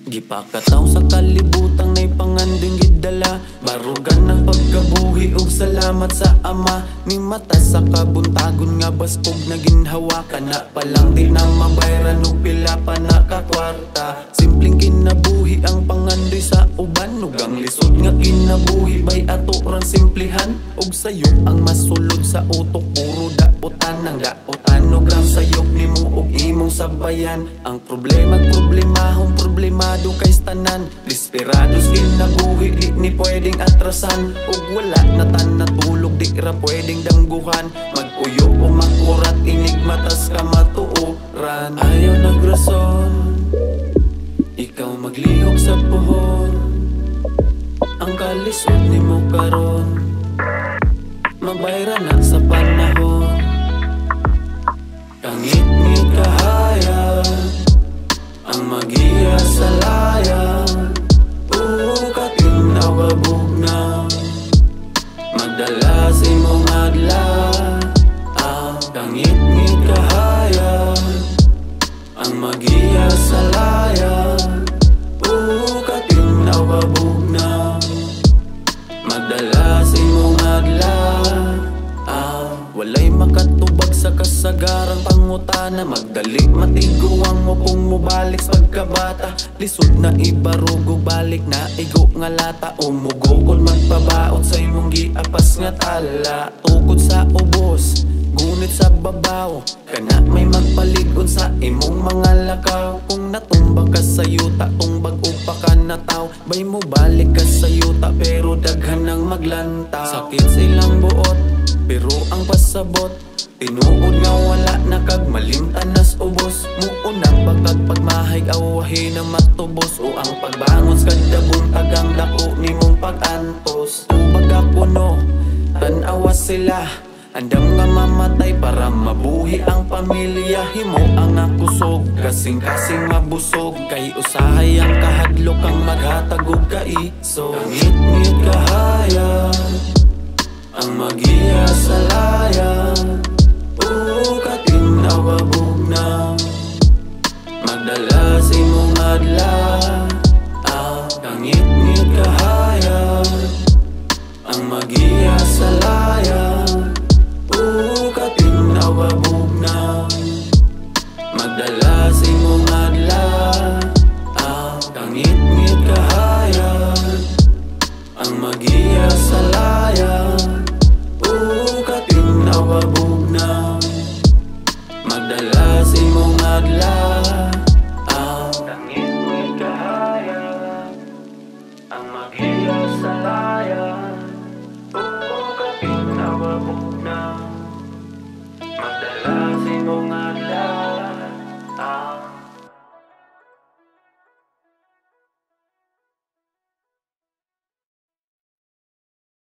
Gipakataw sa kalibutang na'y panganding gidala. Barugan ng pagkabuhi ug salamat sa Ama. Ni mata sa kabuntagon nga baskog na ginhawa. Kana palang di na mabayran ug pila pa nakakwarta. Simpleng kinabuhi ang pangandoy sa uban. Ug ang lisod nga kinabuhi bay ato rang simplihan. Ug sayo ang masulod sa utok puro daotan. Ang daotan ug ang sayop nimo ug imong sabayan. Ang problemahong problemado kay tanan. Desperados kinabuhi di ni pwedeng atrasan. Ug wala na tan natulog di ra pwedeng dangguhan. Mag-uyo o makurat inig matas ka matuoran. Ayaw nagrason, ikaw maglihok sa puhon. Ang kalisod nimo karon mabayra na sa panahon. Kangit-ngit kahayag ang magiya sa layang. Katinaw kabugnaw magdala sa imong adlaw. Kangit-ngit kahayag ang magiya sa layang. Katinaw kabugnaw magdala sa imong adlaw. Walay makatubag sa kasagarang pangutana. Magdali matiguang mo kung mubalik sa pagkabata. Lisod na ibarugo balik na igo nga lata. Umugokod magpabaot sa imong giapas nga tala. Tukod sa ubos, gunit sa babaw. Kana may magpaligod sa imong mga lakaw. Kung natumba ka sa yuta, tumbag upa ka na tao. Bay mo balik ka sa yuta pero daghan ng maglantaw. Sakit silang buot pero ang pasabot, tinuod nga wala na kag malimtanas ubos. Muunang bakag pagmahig awahin na matubos. O ang pagbangon sa kadabon tagang dako nimong pag-antos. Tubag ako no, tanawas sila. Andam nga mamatay para mabuhi ang pamilya. Himo ang nakusog, kasing-kasing mabusog. Kay usahay ang kahadlok ang maghatag og kaiso. Kangit-ngit kahayag ang magiya sa layang. Katinaw kabugnaw magdala sa imong adlaw. Kangit-ngit kahayag ang magiya sa layang. Katinaw kabugnaw magdala sa imong adlaw. Kangit-ngit kahayag ang magiya sa layang. Katinaw kabugnaw magdala sa imong adlaw. Kangit-ngit kahayag ang magiya sa layang.